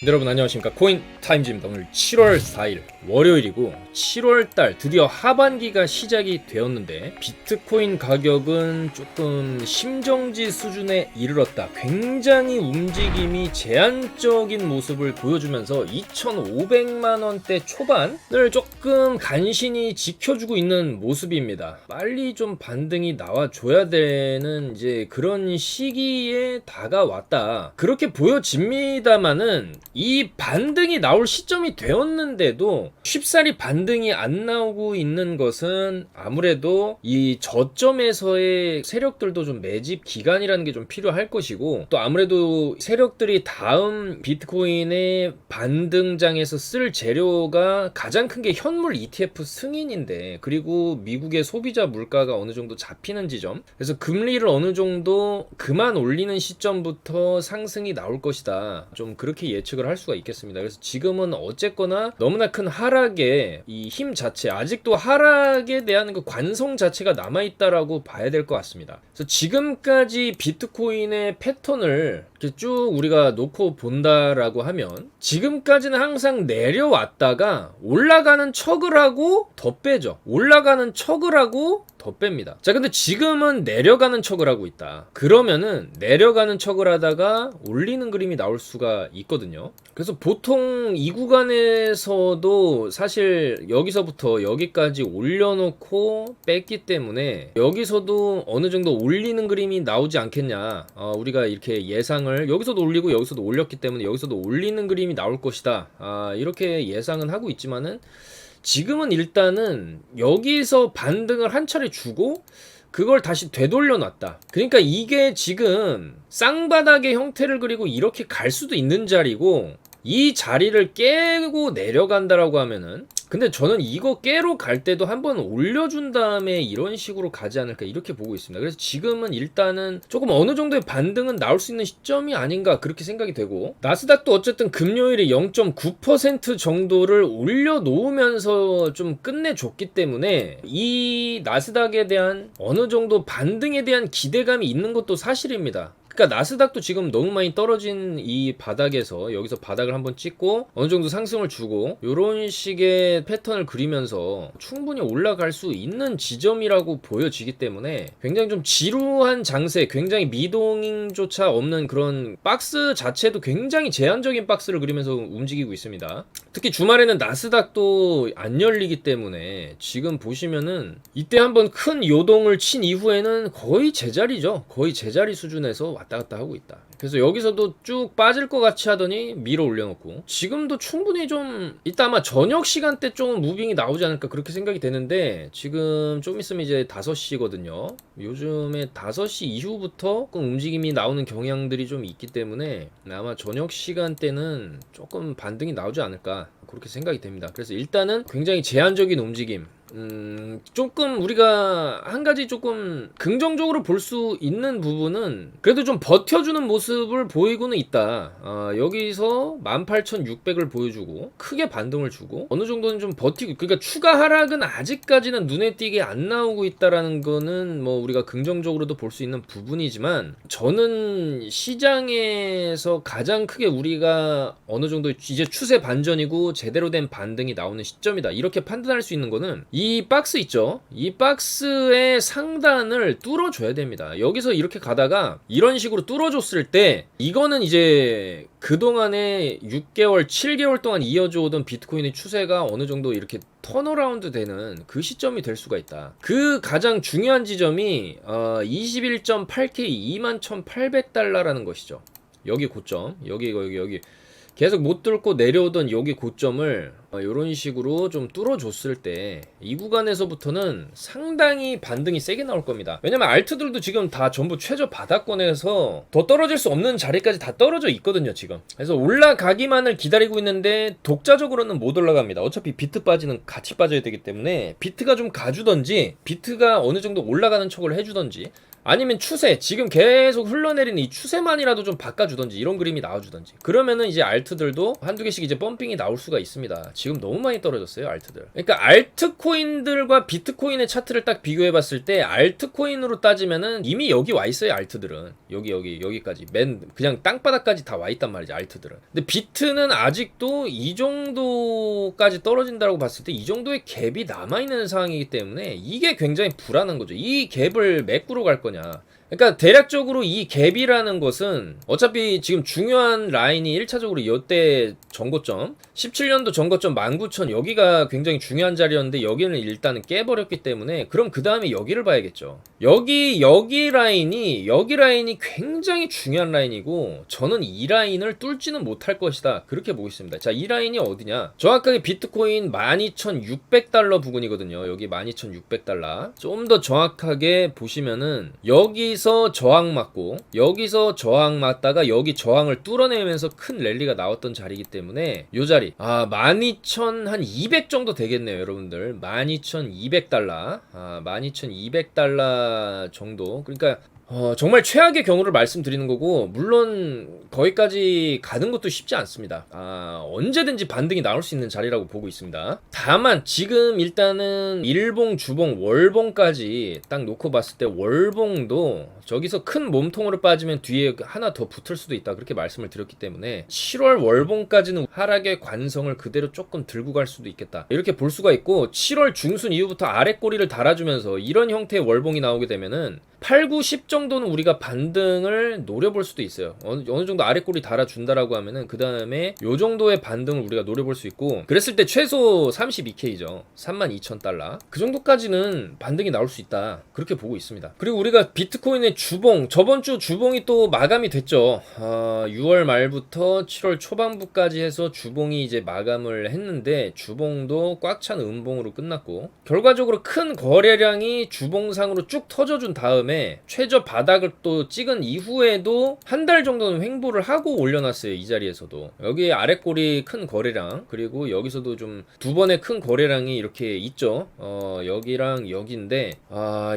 여러분 안녕하십니까, 코인타임즈입니다. 오늘 7월 4일 월요일이고 7월달 드디어 하반기가 시작이 되었는데 비트코인 가격은 조금 심정지 수준에 이르렀다. 굉장히 움직임이 제한적인 모습을 보여주면서 2,500만원대 초반을 조금 간신히 지켜주고 있는 모습입니다. 빨리 좀 반등이 나와줘야 되는 이제 그런 시기에 다가왔다, 그렇게 보여집니다만은 이 반등이 나올 시점이 되었는데도 쉽사리 반등이 안 나오고 있는 것은 아무래도 이 저점에서의 세력들도 좀 매집 기간이라는 게 좀 필요할 것이고, 또 아무래도 세력들이 다음 비트코인의 반등장에서 쓸 재료가 가장 큰 게 현물 ETF 승인인데, 그리고 미국의 소비자 물가가 어느 정도 잡히는 지점, 그래서 금리를 어느 정도 그만 올리는 시점부터 상승이 나올 것이다, 좀 그렇게 예측을 할 수가 있겠습니다. 그래서 지금은 어쨌거나 너무나 큰 하락의 이 힘 자체, 아직도 하락에 대한 그 관성 자체가 남아있다라고 봐야 될 것 같습니다. 그래서 지금까지 비트코인의 패턴을 이렇게 쭉 우리가 놓고 본다라고 하면, 지금까지는 항상 내려왔다가 올라가는 척을 하고 더 빼죠. 올라가는 척을 하고 더 뺍니다. 자, 근데 지금은 내려가는 척을 하고 있다. 그러면은 내려가는 척을 하다가 올리는 그림이 나올 수가 있거든요. 그래서 보통 이 구간에서도 사실 여기서부터 여기까지 올려놓고 뺐기 때문에 여기서도 어느 정도 올리는 그림이 나오지 않겠냐, 우리가 이렇게 예상을, 여기서도 올리고 여기서도 올렸기 때문에 여기서도 올리는 그림이 나올 것이다, 이렇게 예상은 하고 있지만은, 지금은 일단은 여기서 반등을 한 차례 주고 그걸 다시 되돌려 놨다. 그러니까 이게 지금 쌍바닥의 형태를 그리고 이렇게 갈 수도 있는 자리고, 이 자리를 깨고 내려간다라고 하면은, 근데 저는 이거 깨로 갈 때도 한번 올려준 다음에 이런 식으로 가지 않을까, 이렇게 보고 있습니다. 그래서 지금은 일단은 조금 어느 정도의 반등은 나올 수 있는 시점이 아닌가, 그렇게 생각이 되고, 나스닥도 어쨌든 금요일에 0.9% 정도를 올려놓으면서 좀 끝내줬기 때문에 이 나스닥에 대한 어느 정도 반등에 대한 기대감이 있는 것도 사실입니다. 그러니까 나스닥도 지금 너무 많이 떨어진 이 바닥에서 여기서 바닥을 한번 찍고 어느 정도 상승을 주고 이런 식의 패턴을 그리면서 충분히 올라갈 수 있는 지점이라고 보여지기 때문에, 굉장히 좀 지루한 장세, 굉장히 미동조차 없는 그런 박스 자체도 굉장히 제한적인 박스를 그리면서 움직이고 있습니다. 특히 주말에는 나스닥도 안 열리기 때문에 지금 보시면은 이때 한번 큰 요동을 친 이후에는 거의 제자리죠. 거의 제자리 수준에서 왔다 갔다 하고 있다. 그래서 여기서도 쭉 빠질 것 같이 하더니 밀어 올려놓고, 지금도 충분히 좀 이따 아마 저녁 시간대 좀 무빙이 나오지 않을까, 그렇게 생각이 되는데, 지금 좀 있으면 이제 5시거든요 요즘에 5시 이후부터 움직임이 나오는 경향들이 좀 있기 때문에 아마 저녁 시간대는 조금 반등이 나오지 않을까, 그렇게 생각이 됩니다. 그래서 일단은 굉장히 제한적인 움직임, 조금 우리가 한 가지 조금 긍정적으로 볼 수 있는 부분은, 그래도 좀 버텨주는 모습을 보이고는 있다. 여기서 18,600을 보여주고 크게 반등을 주고 어느 정도는 좀 버티고, 그러니까 추가 하락은 아직까지는 눈에 띄게 안 나오고 있다라는 거는 뭐 우리가 긍정적으로도 볼 수 있는 부분이지만, 저는 시장에서 가장 크게 우리가 어느 정도 이제 추세 반전이고 제대로 된 반등이 나오는 시점이다, 이렇게 판단할 수 있는 거는 이 박스 있죠. 이 박스의 상단을 뚫어줘야 됩니다. 여기서 이렇게 가다가 이런 식으로 뚫어줬을 때, 이거는 이제 그동안에 6개월, 7개월 동안 이어져 오던 비트코인의 추세가 어느 정도 이렇게 턴어라운드 되는 그 시점이 될 수가 있다. 그 가장 중요한 지점이 21.8K 21,800달러라는 것이죠. 여기 고점, 여기 계속 못 뚫고 내려오던 여기 고점을 이런 식으로 좀 뚫어줬을 때, 이 구간에서부터는 상당히 반등이 세게 나올 겁니다. 왜냐면 알트들도 지금 다 전부 최저 바닥권에서 더 떨어질 수 없는 자리까지 다 떨어져 있거든요 지금. 그래서 올라가기만을 기다리고 있는데 독자적으로는 못 올라갑니다. 어차피 비트 빠지는 같이 빠져야 되기 때문에 비트가 좀 가주던지, 비트가 어느 정도 올라가는 척을 해주던지, 아니면 추세, 지금 계속 흘러내리는 이 추세만이라도 좀 바꿔주던지 이런 그림이 나와주던지, 그러면은 이제 알트들도 한두 개씩 이제 펌핑이 나올 수가 있습니다. 지금 너무 많이 떨어졌어요 알트들. 그러니까 알트코인들과 비트코인의 차트를 딱 비교해봤을 때 알트코인으로 따지면은 이미 여기 와 있어요. 알트들은 여기까지 맨 그냥 땅바닥까지 다 와 있단 말이지 알트들은. 근데 비트는 아직도 이 정도까지 떨어진다고 봤을 때 이 정도의 갭이 남아있는 상황이기 때문에 이게 굉장히 불안한 거죠. 이 갭을 메꾸러 갈 거냐. 그러니까 대략적으로 이 갭이라는 것은 어차피 지금 중요한 라인이 1차적으로 이때 전고점 17년도 전고점 19,000 여기가 굉장히 중요한 자리였는데 여기는 일단은 깨버렸기 때문에 그럼 그 다음에 여기를 봐야겠죠. 여기 라인이 굉장히 중요한 라인이고 저는 이 라인을 뚫지는 못할 것이다 그렇게 보고 있습니다. 자, 이 라인이 어디냐, 정확하게 비트코인 12,600달러 부근이거든요. 여기 12,600달러 좀 더 정확하게 보시면은 여기서 저항 맞고 여기서 저항 맞다가 여기 저항을 뚫어내면서 큰 랠리가 나왔던 자리이기 때문에 요 자리 12,200 정도 되겠네요 여러분들. 12,200달러 12,200달러 정도. 그러니까 정말 최악의 경우를 말씀드리는 거고, 물론 거기까지 가는 것도 쉽지 않습니다. 언제든지 반등이 나올 수 있는 자리라고 보고 있습니다. 다만 지금 일단은 일봉, 주봉, 월봉까지 딱 놓고 봤을 때 월봉도 저기서 큰 몸통으로 빠지면 뒤에 하나 더 붙을 수도 있다 그렇게 말씀을 드렸기 때문에 7월 월봉까지는 하락의 관성을 그대로 조금 들고 갈 수도 있겠다 이렇게 볼 수가 있고, 7월 중순 이후부터 아래 꼬리를 달아주면서 이런 형태의 월봉이 나오게 되면은 8, 9, 10 정도는 우리가 반등을 노려볼 수도 있어요. 어느 정도 아래 꼬리 달아준다라고 하면은 그 다음에 요 정도의 반등을 우리가 노려볼 수 있고, 그랬을 때 최소 32K죠. 32,000달러. 그 정도까지는 반등이 나올 수 있다 그렇게 보고 있습니다. 그리고 우리가 비트코인의 주봉, 저번 주 주봉이 또 마감이 됐죠. 6월 말부터 7월 초반부까지 해서 주봉이 이제 마감을 했는데 주봉도 꽉 찬 음봉으로 끝났고, 결과적으로 큰 거래량이 주봉상으로 쭉 터져준 다음에 최저 바닥을 또 찍은 이후에도 한 달 정도는 횡보를 하고 올려놨어요. 이 자리에서도 여기 아랫골이 큰 거래량, 그리고 여기서도 좀 두 번의 큰 거래량이 이렇게 있죠. 여기랑 여기인데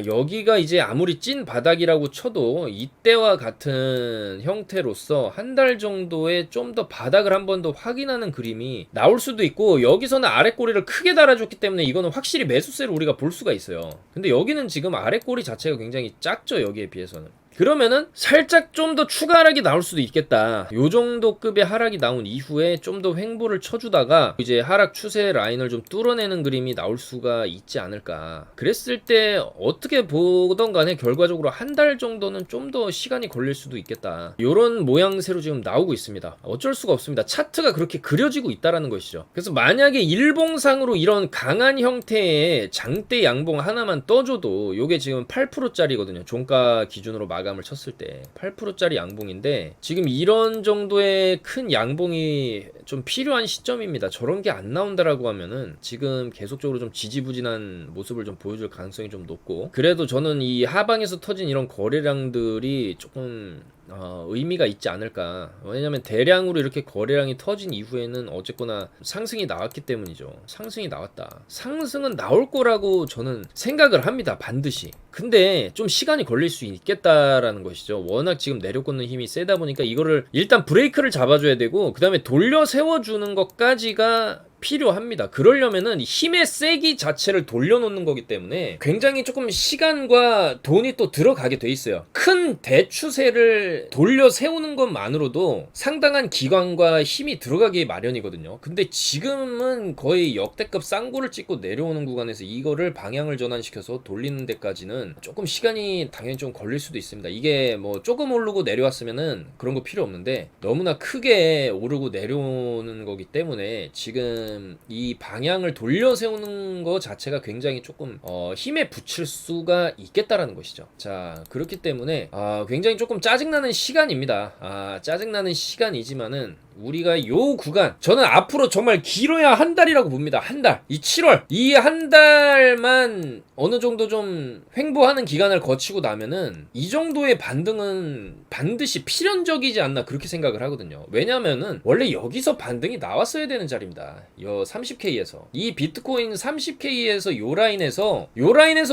여기가 이제 아무리 찐 바닥이라고 쳐도 이때와 같은 형태로서 한 달 정도의 좀 더 바닥을 한 번 더 확인하는 그림이 나올 수도 있고, 여기서는 아랫꼬리를 크게 달아줬기 때문에 이거는 확실히 매수세를 우리가 볼 수가 있어요. 근데 여기는 지금 아랫꼬리 자체가 굉장히 작죠 여기에 비해서는. 그러면은 살짝 좀 더 추가 하락이 나올 수도 있겠다. 요 정도 급의 하락이 나온 이후에 좀 더 횡보를 쳐주다가 이제 하락 추세 라인을 좀 뚫어내는 그림이 나올 수가 있지 않을까. 그랬을 때 어떻게 보던 간에 결과적으로 한 달 정도는 좀 더 시간이 걸릴 수도 있겠다. 요런 모양새로 지금 나오고 있습니다. 어쩔 수가 없습니다. 차트가 그렇게 그려지고 있다라는 것이죠. 그래서 만약에 일봉상으로 이런 강한 형태의 장대 양봉 하나만 떠줘도 요게 지금 8%짜리거든요. 종가 기준으로 마감을 쳤을 때 8%짜리 양봉인데 지금 이런 정도의 큰 양봉이 좀 필요한 시점입니다. 저런 게 안 나온다라고 하면은 지금 계속적으로 좀 지지부진한 모습을 좀 보여줄 가능성이 좀 높고, 그래도 저는 이 하방에서 터진 이런 거래량들이 조금 의미가 있지 않을까. 왜냐면 대량으로 이렇게 거래량이 터진 이후에는 어쨌거나 상승이 나왔기 때문이죠. 상승이 나왔다. 상승은 나올 거라고 저는 생각을 합니다. 반드시. 근데 좀 시간이 걸릴 수 있겠다라는 것이죠. 워낙 지금 내려꽂는 힘이 세다 보니까 이거를 일단 브레이크를 잡아줘야 되고, 그 다음에 돌려 세워주는 것까지가 필요합니다. 그러려면은 힘의 세기 자체를 돌려놓는 거기 때문에 굉장히 조금 시간과 돈이 또 들어가게 돼 있어요. 큰 대추세를 돌려 세우는 것만으로도 상당한 기관과 힘이 들어가기 마련이거든요. 근데 지금은 거의 역대급 쌍고를 찍고 내려오는 구간에서 이거를 방향을 전환시켜서 돌리는 데까지는 조금 시간이 당연히 좀 걸릴 수도 있습니다. 이게 뭐 조금 오르고 내려왔으면은 그런 거 필요 없는데 너무나 크게 오르고 내려오는 거기 때문에 지금 이 방향을 돌려 세우는 거 자체가 굉장히 조금 힘에 붙일 수가 있겠다라는 것이죠. 자, 그렇기 때문에 굉장히 조금 짜증나는 시간입니다. 짜증나는 시간이지만은 우리가 요 구간, 저는 앞으로 정말 길어야 한 달이라고 봅니다. 한 달. 이 7월. 이 한 달만 어느 정도 좀 횡보하는 기간을 거치고 나면은 이 정도의 반등은 반드시 필연적이지 않나 그렇게 생각을 하거든요. 왜냐면은 원래 여기서 반등이 나왔어야 되는 자리입니다. 요 30K에서. 이 비트코인 30K에서 요 라인에서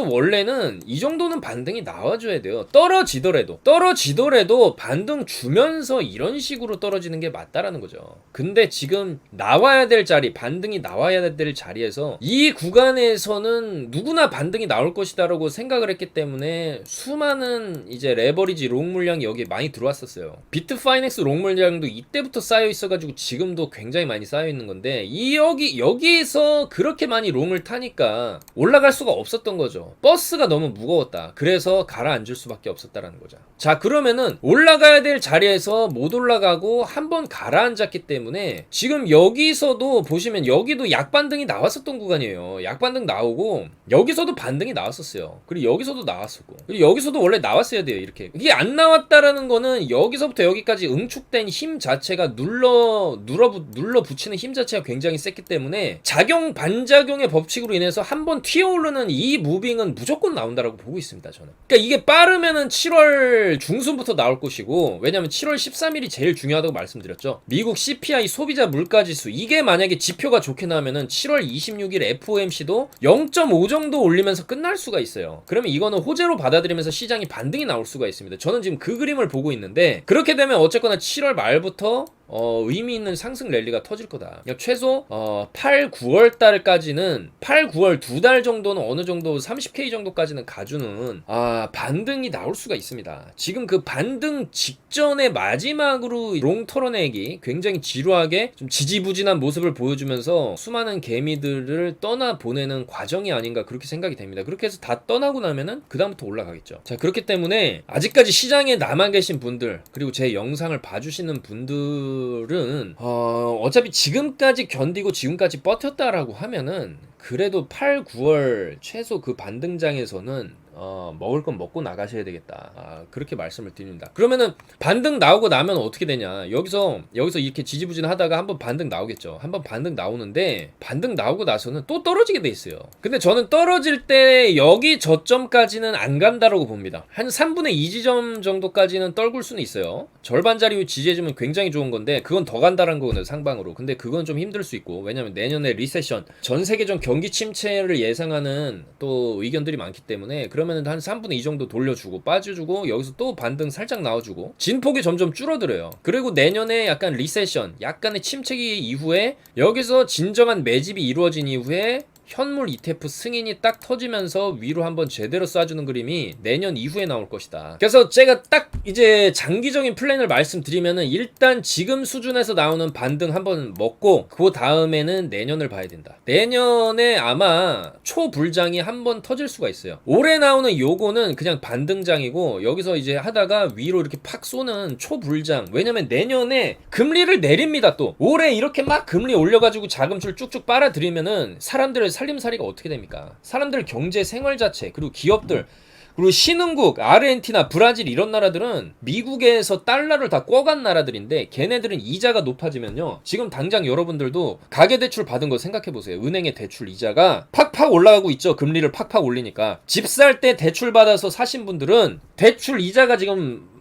원래는 이 정도는 반등이 나와줘야 돼요. 떨어지더라도 반등 주면서 이런 식으로 떨어지는 게 맞다라는 거죠. 근데 지금 나와야 될 자리, 반등이 나와야 될 자리에서 이 구간에서는 누구나 반등이 나올 것이다라고 생각을 했기 때문에 수많은 이제 레버리지 롱 물량이 여기에 많이 들어왔었어요. 비트파이넥스 롱 물량도 이때부터 쌓여 있어가지고 지금도 굉장히 많이 쌓여 있는 건데 여기에서 그렇게 많이 롱을 타니까 올라갈 수가 없었던 거죠. 버스가 너무 무거웠다. 그래서 가라앉을 수밖에 없었다라는 거죠. 자, 그러면은 올라가야 될 자리에서 못 올라가고 한번 가라앉았기 때문에 지금 여기서도 보시면 여기도 약반등이 나왔었던 구간이에요. 약반등 나오고 여기서도 반등이 나왔었어요. 그리고 여기서도 나왔었고, 그리고 여기서도 원래 나왔어야 돼요. 이렇게 이게 안 나왔다라는 거는 여기서부터 여기까지 응축된 힘 자체가 눌러 붙이는 힘 자체가 굉장히 셌기 때문에 반작용의 법칙으로 인해서 한번 튀어오르는 이 무빙은 무조건 나온다라고 보고 있습니다. 저는. 그러니까 이게 빠르면은 7월 중순부터 나올 것이고, 왜냐면 7월 13일이 제일 중요하다고 말씀드렸죠. 미국 CPI 소비자 물가지수, 이게 만약에 지표가 좋게 나오면은 7월 26일 FOMC도 0.5 정도 올리면서 끝날 수가 있어요. 그러면 이거는 호재로 받아들이면서 시장이 반등이 나올 수가 있습니다. 저는 지금 그 그림을 보고 있는데, 그렇게 되면 어쨌거나 7월 말부터 의미 있는 상승 랠리가 터질 거다. 최소 8, 9월 달까지는 8, 9월 두 달 정도는 어느 정도 30K 정도까지는 가주는 반등이 나올 수가 있습니다. 지금 그 반등 직전에 마지막으로 롱 털어내기 굉장히 지루하게 좀 지지부진한 모습을 보여주면서 수많은 개미들을 떠나 보내는 과정이 아닌가 그렇게 생각이 됩니다. 그렇게 해서 다 떠나고 나면은 그 다음부터 올라가겠죠. 자, 그렇기 때문에 아직까지 시장에 남아 계신 분들, 그리고 제 영상을 봐주시는 분들은 어차피 지금까지 견디고 지금까지 버텼다라고 하면은 그래도 8, 9월 최소 그 반등장에서는 먹을 건 먹고 나가셔야 되겠다. 그렇게 말씀을 드립니다. 그러면은 반등 나오고 나면 어떻게 되냐? 여기서 이렇게 지지부진 하다가 한번 반등 나오겠죠. 한번 반등 나오는데 반등 나오고 나서는 또 떨어지게 돼 있어요. 근데 저는 떨어질 때 여기 저점까지는 안 간다라고 봅니다. 한 3분의 2 지점 정도까지는 떨굴 수는 있어요. 절반 자리 지지해주면 굉장히 좋은 건데 그건 더 간다라는 거거든요, 상방으로. 근데 그건 좀 힘들 수 있고, 왜냐면 내년에 리세션, 전 세계적 경기 침체를 예상하는 또 의견들이 많기 때문에, 그러면은 한 3분의 2 정도 돌려주고 빠져주고 여기서 또 반등 살짝 나와주고 진폭이 점점 줄어들어요. 그리고 내년에 약간 리세션, 약간의 침체기 이후에 여기서 진정한 매집이 이루어진 이후에 현물 ETF 승인이 딱 터지면서 위로 한번 제대로 쏴주는 그림이 내년 이후에 나올 것이다. 그래서 제가 딱 이제 장기적인 플랜을 말씀드리면은, 일단 지금 수준에서 나오는 반등 한번 먹고 그 다음에는 내년을 봐야 된다. 내년에 아마 초불장이 한번 터질 수가 있어요. 올해 나오는 요거는 그냥 반등장이고, 여기서 이제 하다가 위로 이렇게 팍 쏘는 초불장. 왜냐면 내년에 금리를 내립니다. 또 올해 이렇게 막 금리 올려가지고 자금줄 쭉쭉 빨아들이면은 사람들의 살림살이가 어떻게 됩니까? 사람들 경제 생활 자체, 그리고 기업들, 그리고 신흥국, 아르헨티나, 브라질 이런 나라들은 미국에서 달러를 다 꿔간 나라들인데 걔네들은 이자가 높아지면요, 지금 당장 여러분들도 가계대출 받은 거 생각해보세요. 은행의 대출 이자가 팍팍 올라가고 있죠. 금리를 팍팍 올리니까. 집 살 때 대출 받아서 사신 분들은 대출 이자가 지금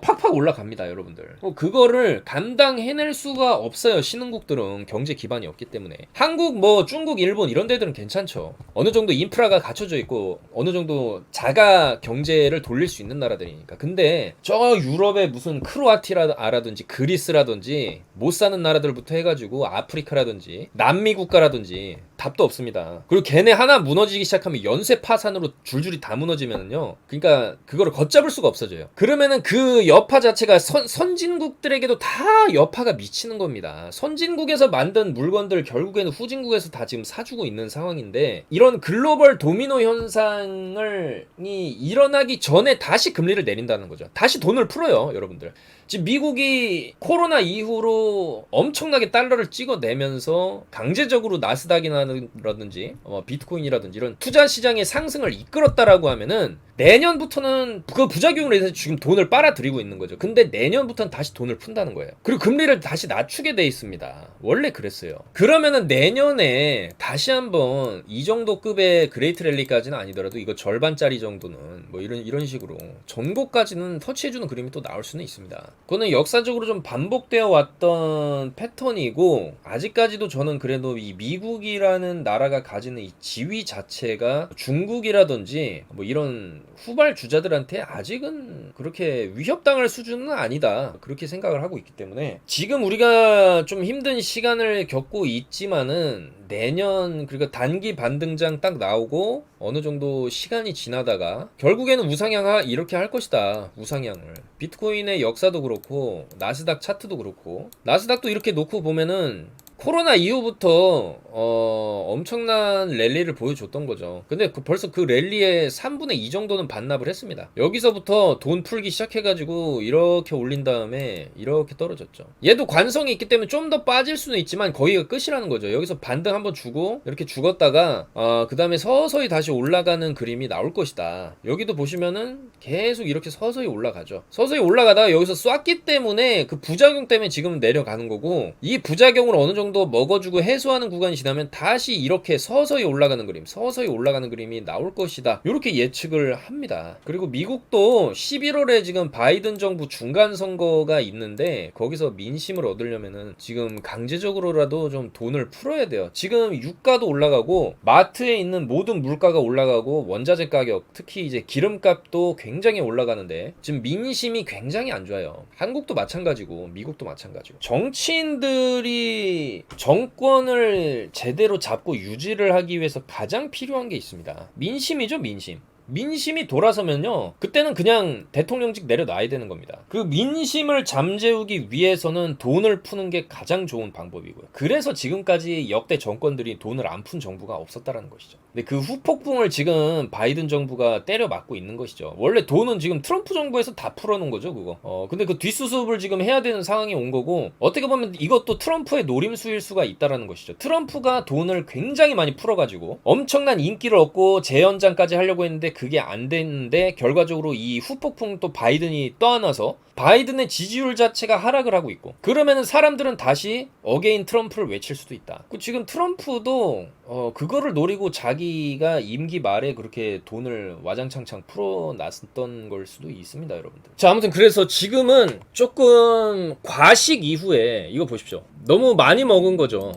팍팍 올라갑니다, 여러분들. 그거를 감당해낼 수가 없어요. 신흥국들은 경제 기반이 없기 때문에. 한국, 중국, 일본 이런 데들은 괜찮죠. 어느 정도 인프라가 갖춰져 있고 어느 정도 자가 경제를 돌릴 수 있는 나라들이니까. 근데 저 유럽의 무슨 크로아티아라든지 그리스라든지 못 사는 나라들부터 해가지고 아프리카라든지 남미 국가라든지 답도 없습니다. 그리고 걔네 하나 무너지기 시작하면 연쇄 파산으로 줄줄이 다 무너지면은요, 그러니까 그거를 걷잡을 수가 없어져요. 그러면은 그 여파 자체가 선진국들에게도 다 여파가 미치는 겁니다. 선진국에서 만든 물건들 결국에는 후진국에서 다 지금 사주고 있는 상황인데, 이런 글로벌 도미노 현상이 일어나기 전에 다시 금리를 내린다는 거죠. 다시 돈을 풀어요, 여러분들. 지금 미국이 코로나 이후로 엄청나게 달러를 찍어내면서 강제적으로 나스닥이라든지 비트코인이라든지 이런 투자 시장의 상승을 이끌었다라고 하면은, 내년부터는 그 부작용으로 해서 지금 돈을 빨아들이고 있는 거죠. 근데 내년부터는 다시 돈을 푼다는 거예요. 그리고 금리를 다시 낮추게 돼 있습니다. 원래 그랬어요. 그러면은 내년에 다시 한번 이 정도 급의 그레이트 랠리까지는 아니더라도 이거 절반짜리 정도는 뭐 이런 식으로 전고까지는 터치해주는 그림이 또 나올 수는 있습니다. 그거는 역사적으로 좀 반복되어 왔던 패턴이고, 아직까지도 저는 그래도 이 미국이라는 나라가 가지는 이 지위 자체가 중국이라든지 뭐 이런 후발 주자들한테 아직은 그렇게 위협당할 수준은 아니다, 그렇게 생각을 하고 있기 때문에 지금 우리가 좀 힘든 시간을 겪고 있지만은 내년, 그러니까 단기 반등장 딱 나오고 어느 정도 시간이 지나다가 결국에는 우상향 이렇게 할 것이다. 우상향을. 비트코인의 역사도 그렇고 나스닥 차트도 그렇고, 나스닥도 이렇게 놓고 보면은 코로나 이후부터 엄청난 랠리를 보여줬던 거죠. 근데 벌써 그 랠리의 3분의 2 정도는 반납을 했습니다. 여기서부터 돈 풀기 시작해가지고 이렇게 올린 다음에 이렇게 떨어졌죠. 얘도 관성이 있기 때문에 좀 더 빠질 수는 있지만 거기가 끝이라는 거죠. 여기서 반등 한번 주고 이렇게 죽었다가 그 다음에 서서히 다시 올라가는 그림이 나올 것이다. 여기도 보시면은 계속 이렇게 서서히 올라가죠. 서서히 올라가다가 여기서 쐈기 때문에 그 부작용 때문에 지금은 내려가는 거고, 이 부작용을 어느 정도 먹어주고 해소하는 구간이 지나면 다시 이렇게 서서히 올라가는 그림, 서서히 올라가는 그림이 나올 것이다, 이렇게 예측을 합니다. 그리고 미국도 11월에 지금 바이든 정부 중간 선거가 있는데 거기서 민심을 얻으려면은 지금 강제적으로라도 좀 돈을 풀어야 돼요. 지금 유가도 올라가고 마트에 있는 모든 물가가 올라가고 원자재 가격, 특히 이제 기름값도 굉장히 올라가는데 지금 민심이 굉장히 안 좋아요. 한국도 마찬가지고 미국도 마찬가지고. 정치인들이 정권을 제대로 잡고 유지를 하기 위해서 가장 필요한 게 있습니다. 민심이죠, 민심. 민심이 돌아서면요, 그때는 그냥 대통령직 내려놔야 되는 겁니다. 그 민심을 잠재우기 위해서는 돈을 푸는 게 가장 좋은 방법이고요. 그래서 지금까지 역대 정권들이 돈을 안 푼 정부가 없었다라는 것이죠. 근데 그 후폭풍을 지금 바이든 정부가 때려 맞고 있는 것이죠. 원래 돈은 지금 트럼프 정부에서 다 풀어놓은 거죠, 그거. 근데 그 뒷수습을 지금 해야 되는 상황이 온 거고, 어떻게 보면 이것도 트럼프의 노림수일 수가 있다라는 것이죠. 트럼프가 돈을 굉장히 많이 풀어가지고 엄청난 인기를 얻고 재연장까지 하려고 했는데 그게 안 됐는데, 결과적으로 이 후폭풍 또 바이든이 떠안아서 바이든의 지지율 자체가 하락을 하고 있고, 그러면은 사람들은 다시 어게인 트럼프를 외칠 수도 있다. 지금 트럼프도 그거를 노리고 자기가 임기 말에 그렇게 돈을 와장창창 풀어놨던 걸 수도 있습니다, 여러분들. 자, 아무튼 그래서 지금은 조금 과식 이후에 이거 보십시오. 너무 많이 먹은 거죠.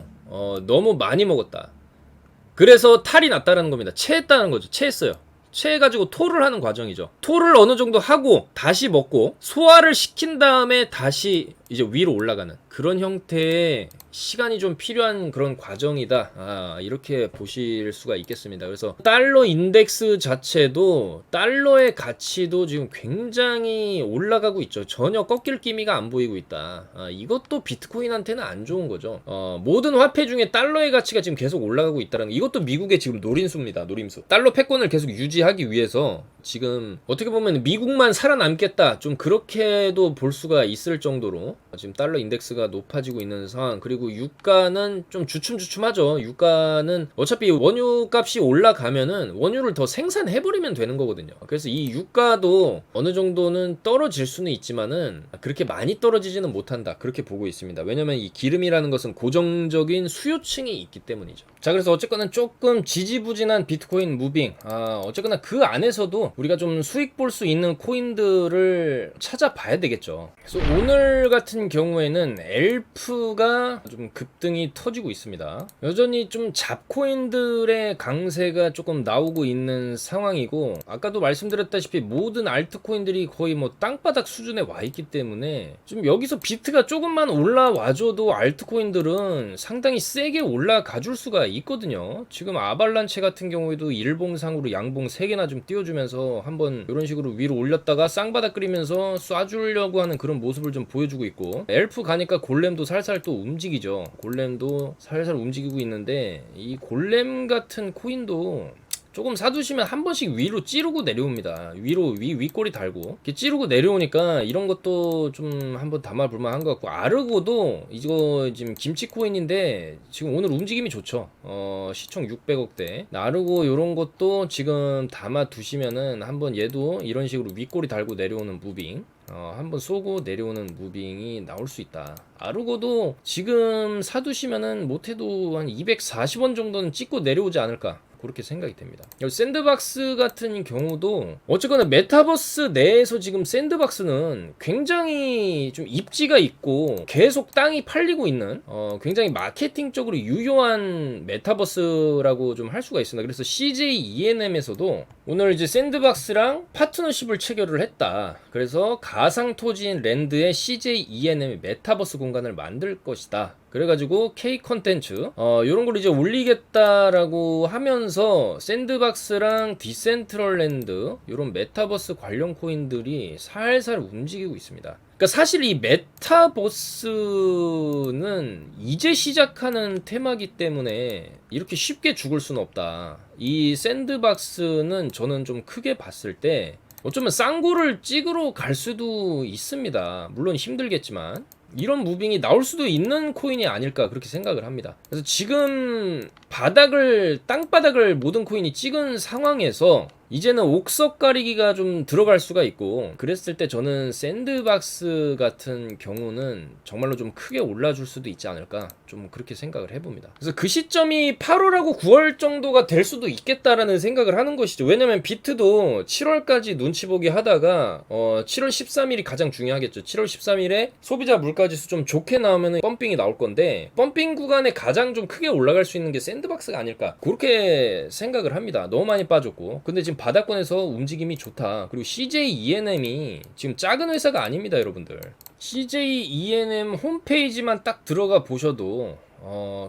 너무 많이 먹었다. 그래서 탈이 났다는 겁니다. 체했다는 거죠. 체했어요. 체해가지고 토를 하는 과정이죠. 토를 어느 정도 하고 다시 먹고 소화를 시킨 다음에 다시 이제 위로 올라가는 그런 형태의 시간이 좀 필요한 그런 과정이다, 이렇게 보실 수가 있겠습니다. 그래서 달러 인덱스 자체도, 달러의 가치도 지금 굉장히 올라가고 있죠. 전혀 꺾일 기미가 안 보이고 있다. 이것도 비트코인한테는 안 좋은 거죠. 모든 화폐 중에 달러의 가치가 지금 계속 올라가고 있다는 거, 이것도 미국의 지금 노림수입니다. 노림수. 달러 패권을 계속 유지하기 위해서 지금 어떻게 보면 미국만 살아남겠다, 좀 그렇게도 볼 수가 있을 정도로 지금 달러 인덱스가 높아지고 있는 상황. 그리고 유가는 좀 주춤주춤하죠. 유가는 어차피 원유 값이 올라가면은 원유를 더 생산해버리면 되는 거거든요. 그래서 이 유가도 어느 정도는 떨어질 수는 있지만은 그렇게 많이 떨어지지는 못한다, 그렇게 보고 있습니다. 왜냐면 이 기름이라는 것은 고정적인 수요층이 있기 때문이죠. 자, 그래서 어쨌거나 조금 지지부진한 비트코인 무빙, 어쨌거나 그 안에서도 우리가 좀 수익 볼 수 있는 코인들을 찾아봐야 되겠죠. 그래서 오늘 같은 경우에는 엘프가 좀 급등이 터지고 있습니다. 여전히 좀 잡코인들의 강세가 조금 나오고 있는 상황이고, 아까도 말씀드렸다시피 모든 알트코인들이 거의 뭐 땅바닥 수준에 와 있기 때문에 좀 여기서 비트가 조금만 올라와줘도 알트코인들은 상당히 세게 올라가 줄 수가 있거든요. 지금 아발란체 같은 경우에도 일봉상으로 양봉 3개나 좀 띄워주면서 한번 이런 식으로 위로 올렸다가 쌍바닥 끓이면서 쏴주려고 하는 그런 모습을 좀 보여주고 있고, 엘프 가니까 골렘도 살살 또 움직이죠. 골렘도 살살 움직이고 있는데, 이 골렘 같은 코인도 조금 사두시면 한 번씩 위로 찌르고 내려옵니다. 위로 윗꼬리 달고 이렇게 찌르고 내려오니까 이런 것도 좀 한번 담아볼 만한 것 같고, 아르고도 이거 지금 김치 코인인데 지금 오늘 움직임이 좋죠. 시총 600억대 아르고 요런 것도 지금 담아 두시면은 한번 얘도 이런 식으로 윗꼬리 달고 내려오는 무빙 한번 쏘고 내려오는 무빙이 나올 수 있다. 아르고도 지금 사두시면은 못해도 한 240원 정도는 찍고 내려오지 않을까, 그렇게 생각이 됩니다. 샌드박스 같은 경우도 어쨌거나 메타버스 내에서 지금 샌드박스는 굉장히 좀 입지가 있고 계속 땅이 팔리고 있는 굉장히 마케팅적으로 유효한 메타버스라고 좀 할 수가 있습니다. 그래서 CJ ENM에서도 오늘 이제 샌드박스랑 파트너십을 체결을 했다. 그래서 가상토지인 랜드의 CJ ENM 메타버스 공간을 만들 것이다. 그래가지고 K 컨텐츠 요런 걸 이제 올리겠다라고 하면서 샌드박스랑 디센트럴랜드 요런 메타버스 관련 코인들이 살살 움직이고 있습니다. 그러니까 사실 이 메타버스는 이제 시작하는 테마기 때문에 이렇게 쉽게 죽을 수는 없다. 이 샌드박스는 저는 좀 크게 봤을 때 어쩌면 쌍구를 찍으러 갈 수도 있습니다. 물론 힘들겠지만 이런 무빙이 나올 수도 있는 코인이 아닐까, 그렇게 생각을 합니다. 그래서 지금 땅바닥을 모든 코인이 찍은 상황에서 이제는 옥석 가리기가 좀 들어갈 수가 있고, 그랬을 때 저는 샌드박스 같은 경우는 정말로 좀 크게 올라줄 수도 있지 않을까, 좀 그렇게 생각을 해봅니다. 그래서 그 시점이 8월하고 9월 정도가 될 수도 있겠다라는 생각을 하는 것이죠. 왜냐면 비트도 7월까지 눈치 보기 하다가 7월 13일이 가장 중요하겠죠. 7월 13일에 소비자 물가지수 좀 좋게 나오면 펌핑이 나올 건데, 펌핑 구간에 가장 좀 크게 올라갈 수 있는 게 샌드박스가 아닐까, 그렇게 생각을 합니다. 너무 많이 빠졌고. 근데 지금 바닥권에서 움직임이 좋다. 그리고 CJ ENM이 지금 작은 회사가 아닙니다, 여러분들. CJ ENM 홈페이지만 딱 들어가 보셔도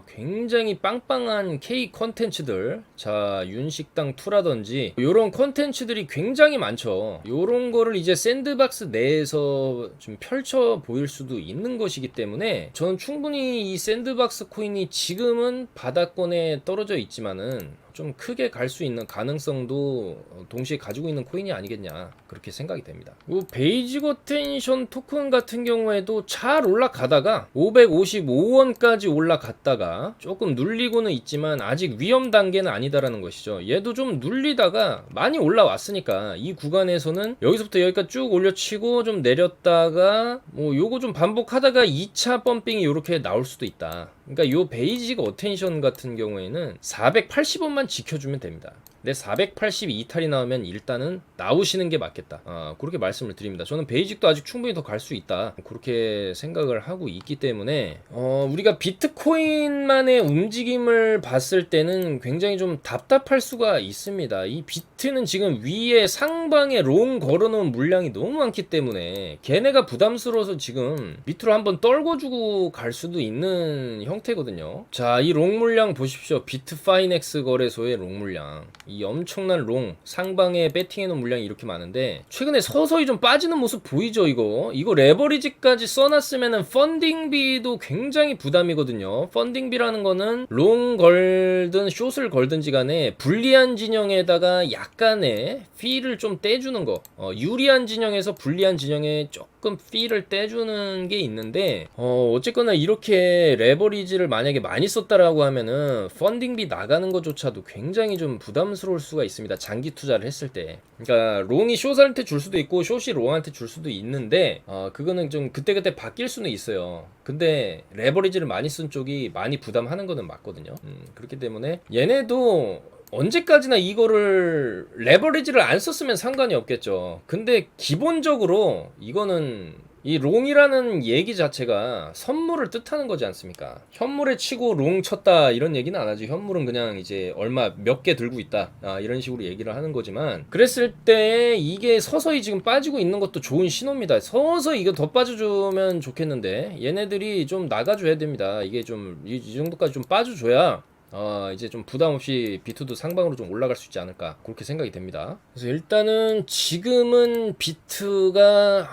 굉장히 빵빵한 K 컨텐츠들, 자 윤식당 2라든지 요런 컨텐츠들이 굉장히 많죠. 요런 거를 이제 샌드박스 내에서 좀 펼쳐 보일 수도 있는 것이기 때문에 저는 충분히 이 샌드박스 코인이 지금은 바닥권에 떨어져 있지만은 좀 크게 갈 수 있는 가능성도 동시에 가지고 있는 코인이 아니겠냐, 그렇게 생각이 됩니다. 베이직 어텐션 토큰 같은 경우에도 잘 올라가다가 555원까지 올라갔다가 조금 눌리고는 있지만 아직 위험 단계는 아니다라는 것이죠. 얘도 좀 눌리다가 많이 올라왔으니까 이 구간에서는 여기서부터 여기까지 쭉 올려치고 좀 내렸다가 뭐 요거 좀 반복하다가 2차 펌핑이 이렇게 나올 수도 있다. 그러니까 요 베이직 어텐션 같은 경우에는 480원만 지켜주면 됩니다. 근데 482탈이 나오면 일단은 나오시는 게 맞겠다. 그렇게 말씀을 드립니다. 저는 베이직도 아직 충분히 더 갈 수 있다, 그렇게 생각을 하고 있기 때문에 우리가 비트코인만의 움직임을 봤을 때는 굉장히 좀 답답할 수가 있습니다. 이 비트는 지금 위에 상방에 롱 걸어놓은 물량이 너무 많기 때문에 걔네가 부담스러워서 지금 밑으로 한번 떨궈주고 갈 수도 있는 형태거든요. 자, 이 롱 물량 보십시오. 비트파이넥스 거래소의 롱 물량, 이 엄청난 롱 상방에 배팅해놓은 물량이 이렇게 많은데 최근에 서서히 좀 빠지는 모습 보이죠. 이거 레버리지까지 써놨으면은 펀딩비도 굉장히 부담이거든요. 펀딩비라는 거는 롱 걸든 숏을 걸든지 간에 불리한 진영에다가 약간의 피를 좀 떼주는 거, 유리한 진영에서 불리한 진영에 조금 피를 떼주는 게 있는데 어쨌거나 이렇게 레버리지를 만약에 많이 썼다라고 하면은 펀딩비 나가는 것조차도 굉장히 좀 부담스러울 수가 있습니다. 장기 투자를 했을 때. 그러니까 롱이 숏한테 줄 수도 있고 숏이 롱한테 줄 수도 있는데 그거는 좀 그때그때 바뀔 수는 있어요. 근데 레버리지를 많이 쓴 쪽이 많이 부담하는 거는 맞거든요. 그렇기 때문에 얘네도 언제까지나 이거를 레버리지를 안 썼으면 상관이 없겠죠. 근데 기본적으로 이거는 이 롱이라는 얘기 자체가 선물을 뜻하는 거지 않습니까? 현물에 치고 롱 쳤다 이런 얘기는 안 하지. 현물은 그냥 이제 얼마 몇 개 들고 있다 이런 식으로 얘기를 하는 거지만, 그랬을 때 이게 서서히 지금 빠지고 있는 것도 좋은 신호입니다. 서서히 이거 더 빠져주면 좋겠는데 얘네들이 좀 나가줘야 됩니다. 이게 좀 이 정도까지 좀 빠져줘야 이제 좀 부담 없이 비트도 상방으로 좀 올라갈 수 있지 않을까, 그렇게 생각이 됩니다. 그래서 일단은 지금은 비트가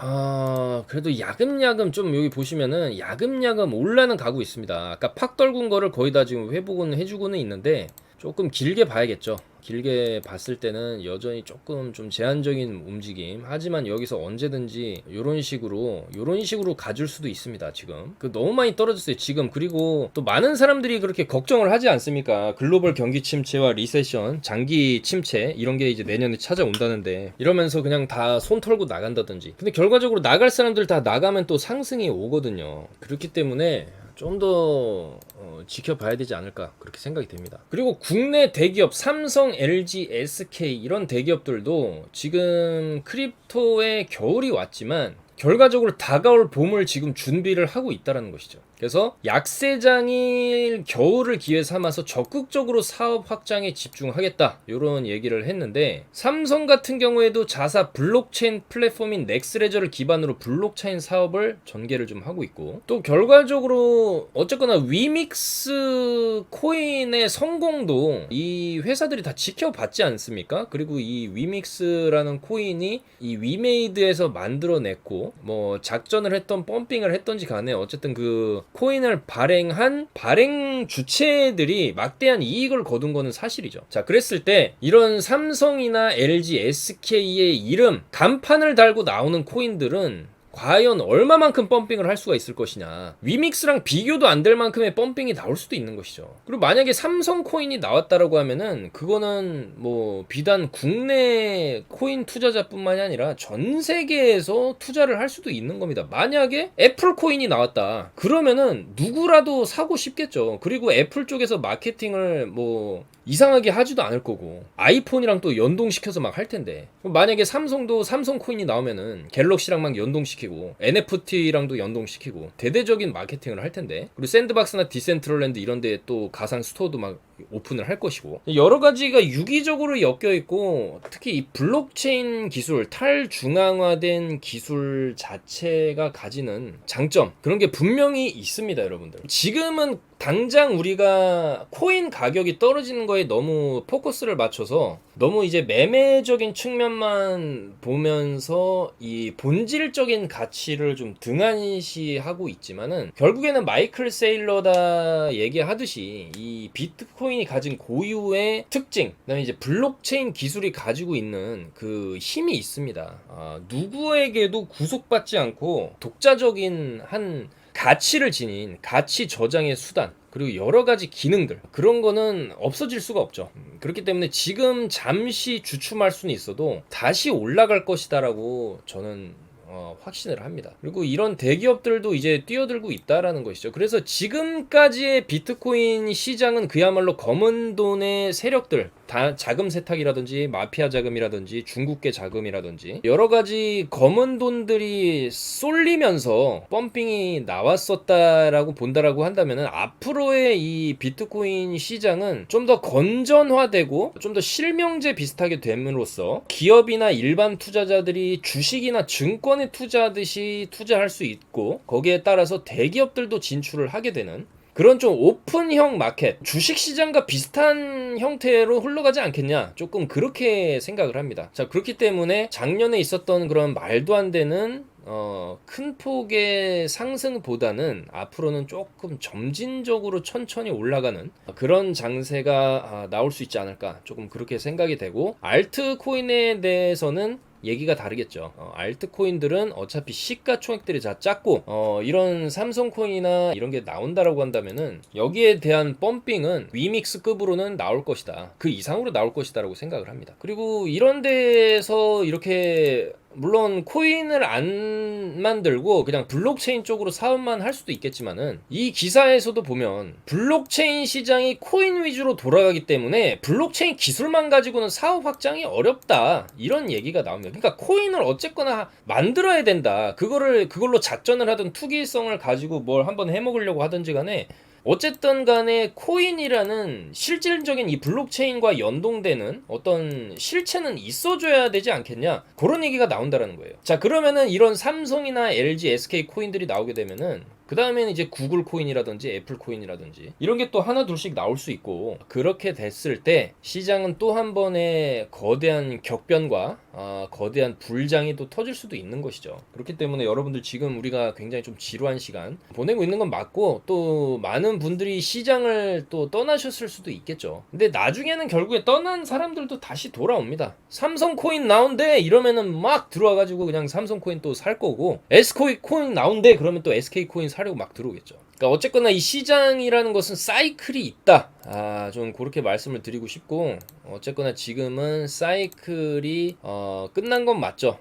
그래도 야금야금 좀 여기 보시면은 야금야금 올라는 가고 있습니다. 아까 팍 떨군 거를 거의 다 지금 회복은 해주고는 있는데 조금 길게 봐야겠죠. 길게 봤을 때는 여전히 조금 좀 제한적인 움직임. 하지만 여기서 언제든지 요런 식으로 가줄 수도 있습니다. 지금 너무 많이 떨어졌어요 지금. 그리고 또 많은 사람들이 그렇게 걱정을 하지 않습니까? 글로벌 경기 침체와 리세션, 장기 침체 이런 게 이제 내년에 찾아온다는데, 이러면서 그냥 다 손 털고 나간다든지. 근데 결과적으로 나갈 사람들 다 나가면 또 상승이 오거든요. 그렇기 때문에 좀 더 지켜봐야 되지 않을까 그렇게 생각이 됩니다. 그리고 국내 대기업 삼성, LG, SK 이런 대기업들도 지금 크립토의 겨울이 왔지만 결과적으로 다가올 봄을 지금 준비를 하고 있다는 것이죠. 그래서 약세장일 겨울을 기회 삼아서 적극적으로 사업 확장에 집중하겠다 이런 얘기를 했는데, 삼성 같은 경우에도 자사 블록체인 플랫폼인 넥스레저를 기반으로 블록체인 사업을 전개를 좀 하고 있고, 또 결과적으로 어쨌거나 위믹스 코인의 성공도 이 회사들이 다 지켜봤지 않습니까? 그리고 이 위믹스라는 코인이 이 위메이드에서 만들어냈고, 뭐 작전을 했던 펌핑을 했던지 간에 어쨌든 그 코인을 발행 주체들이 막대한 이익을 거둔 거는 사실이죠. 자, 그랬을 때 이런 삼성이나 LG, SK의 이름 간판을 달고 나오는 코인들은 과연 얼마만큼 펌핑을 할 수가 있을 것이냐. 위믹스랑 비교도 안 될 만큼의 펌핑이 나올 수도 있는 것이죠. 그리고 만약에 삼성 코인이 나왔다라고 하면은 그거는 뭐 비단 국내 코인 투자자뿐만이 아니라 전 세계에서 투자를 할 수도 있는 겁니다. 만약에 애플 코인이 나왔다 그러면은 누구라도 사고 싶겠죠. 그리고 애플 쪽에서 마케팅을 뭐 이상하게 하지도 않을 거고, 아이폰이랑 또 연동시켜서 막 할 텐데, 만약에 삼성도 삼성 코인이 나오면은 갤럭시랑 막 연동시키고 NFT랑도 연동시키고 대대적인 마케팅을 할 텐데, 그리고 샌드박스나 디센트럴랜드 이런 데 또 가상 스토어도 막 오픈을 할 것이고, 여러 가지가 유기적으로 엮여 있고, 특히 이 블록체인 기술, 탈중앙화된 기술 자체가 가지는 장점, 그런 게 분명히 있습니다, 여러분들. 지금은 당장 우리가 코인 가격이 떨어지는 거에 너무 포커스를 맞춰서 너무 이제 매매적인 측면만 보면서 이 본질적인 가치를 좀 등한시하고 있지만은, 결국에는 마이클 세일러다 얘기하듯이 이 비트코인이 가진 고유의 특징, 그다음에 이제 블록체인 기술이 가지고 있는 그 힘이 있습니다. 누구에게도 구속받지 않고 독자적인 한 가치를 지닌 가치 저장의 수단, 그리고 여러 가지 기능들, 그런 거는 없어질 수가 없죠. 그렇기 때문에 지금 잠시 주춤할 수는 있어도 다시 올라갈 것이다라고 저는 확신을 합니다. 그리고 이런 대기업들도 이제 뛰어들고 있다라는 것이죠. 그래서 지금까지의 비트코인 시장은 그야말로 검은 돈의 세력들, 다 자금 세탁이라든지 마피아 자금이라든지 중국계 자금이라든지 여러 가지 검은 돈들이 쏠리면서 펌핑이 나왔었다라고 본다라고 한다면은, 앞으로의 이 비트코인 시장은 좀 더 건전화되고 좀 더 실명제 비슷하게 됨으로써 기업이나 일반 투자자들이 주식이나 증권에 투자하듯이 투자할 수 있고, 거기에 따라서 대기업들도 진출을 하게 되는 그런 좀 오픈형 마켓, 주식시장과 비슷한 형태로 흘러가지 않겠냐, 조금 그렇게 생각을 합니다. 자, 그렇기 때문에 작년에 있었던 그런 말도 안 되는 큰 폭의 상승보다는 앞으로는 조금 점진적으로 천천히 올라가는 그런 장세가 나올 수 있지 않을까, 조금 그렇게 생각이 되고, 알트코인에 대해서는 얘기가 다르겠죠. 알트코인들은 어차피 시가총액들이 다 작고, 이런 삼성코인이나 이런 게 나온다라고 한다면은 여기에 대한 펌핑은 위믹스급으로는 나올 것이다, 그 이상으로 나올 것이다라고 생각을 합니다. 그리고 이런 데서 이렇게 물론 코인을 안 만들고 그냥 블록체인 쪽으로 사업만 할 수도 있겠지만은, 이 기사에서도 보면 블록체인 시장이 코인 위주로 돌아가기 때문에 블록체인 기술만 가지고는 사업 확장이 어렵다, 이런 얘기가 나옵니다. 그러니까 코인을 어쨌거나 만들어야 된다, 그걸로 작전을 하든 투기성을 가지고 뭘 한번 해먹으려고 하든지 간에 어쨌든 간에 코인이라는 실질적인 이 블록체인과 연동되는 어떤 실체는 있어줘야 되지 않겠냐, 그런 얘기가 나온다라는 거예요. 자, 그러면은 이런 삼성이나 LG, SK 코인들이 나오게 되면은 그 다음에는 이제 구글 코인이라든지 애플 코인이라든지 이런 게 또 하나 둘씩 나올 수 있고, 그렇게 됐을 때 시장은 또 한 번의 거대한 격변과 거대한 불장이 또 터질 수도 있는 것이죠. 그렇기 때문에 여러분들 지금 우리가 굉장히 좀 지루한 시간 보내고 있는 건 맞고, 또 많은 분들이 시장을 또 떠나셨을 수도 있겠죠. 근데 나중에는 결국에 떠난 사람들도 다시 돌아옵니다. 삼성코인 나온대 이러면은 막 들어와가지고 그냥 삼성코인 또 살 거고, SK코인 나온대 그러면 또 SK코인 사려고 막 들어오겠죠. 그러니까 어쨌거나 이 시장이라는 것은 사이클이 있다. 좀 그렇게 말씀을 드리고 싶고, 어쨌거나 지금은 사이클이 끝난 건 맞죠.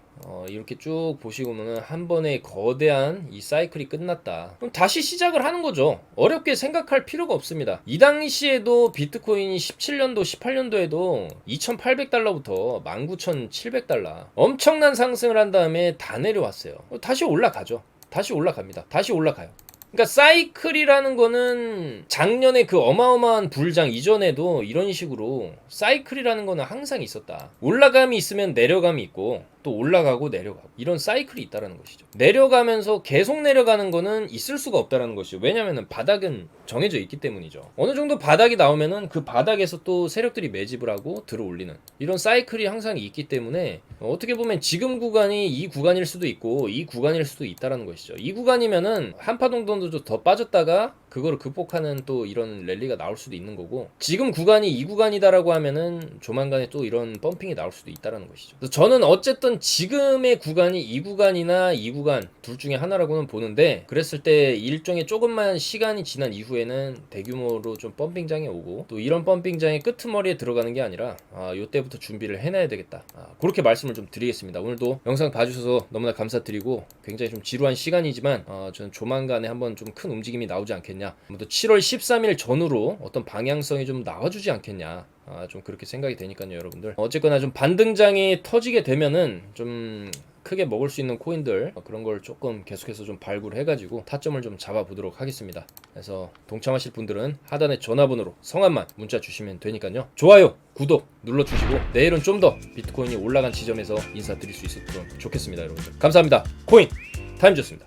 이렇게 쭉 보시고 보면 한 번에 거대한 이 사이클이 끝났다. 그럼 다시 시작을 하는 거죠. 어렵게 생각할 필요가 없습니다. 이 당시에도 비트코인이 17년도, 18년도에도 2,800달러부터 19,700달러 엄청난 상승을 한 다음에 다 내려왔어요. 다시 올라가죠. 다시 올라갑니다. 다시 올라가요. 그러니까 사이클이라는 거는 작년에 그 어마어마한 불장 이전에도 이런 식으로 사이클이라는 거는 항상 있었다. 올라감이 있으면 내려감이 있고, 또 올라가고 내려가고, 이런 사이클이 있다라는 것이죠. 내려가면서 계속 내려가는 거는 있을 수가 없다라는 것이죠. 왜냐면은 바닥은 정해져 있기 때문이죠. 어느 정도 바닥이 나오면은 그 바닥에서 또 세력들이 매집을 하고 들어 올리는 이런 사이클이 항상 있기 때문에, 어떻게 보면 지금 구간이 이 구간일 수도 있고 이 구간일 수도 있다라는 것이죠. 이 구간이면은 한파 정도 더 빠졌다가 그거를 극복하는 또 이런 랠리가 나올 수도 있는 거고, 지금 구간이 이 구간이다라고 하면은 조만간에 또 이런 펌핑이 나올 수도 있다라는 것이죠. 그래서 저는 어쨌든 지금의 구간이 이 구간이나 이 구간 둘 중에 하나라고는 보는데, 그랬을 때 일종의 조금만 시간이 지난 이후에는 대규모로 좀 펌핑장에 오고, 또 이런 펌핑장의 끄트머리에 들어가는 게 아니라 요때부터 준비를 해놔야 되겠다. 그렇게 말씀을 좀 드리겠습니다. 오늘도 영상 봐주셔서 너무나 감사드리고, 굉장히 좀 지루한 시간이지만 저는 조만간에 한번 좀 큰 움직임이 나오지 않겠냐, 또 7월 13일 전후로 어떤 방향성이 좀 나와주지 않겠냐, 좀 그렇게 생각이 되니까요. 여러분들 어쨌거나 좀 반등장이 터지게 되면은 좀 크게 먹을 수 있는 코인들, 그런 걸 조금 계속해서 좀 발굴해가지고 타점을 좀 잡아보도록 하겠습니다. 그래서 동참하실 분들은 하단에 전화번호로 성함만 문자 주시면 되니까요. 좋아요, 구독 눌러주시고, 내일은 좀 더 비트코인이 올라간 지점에서 인사드릴 수 있었으면 좋겠습니다. 여러분들 감사합니다. 코인 타임즈였습니다.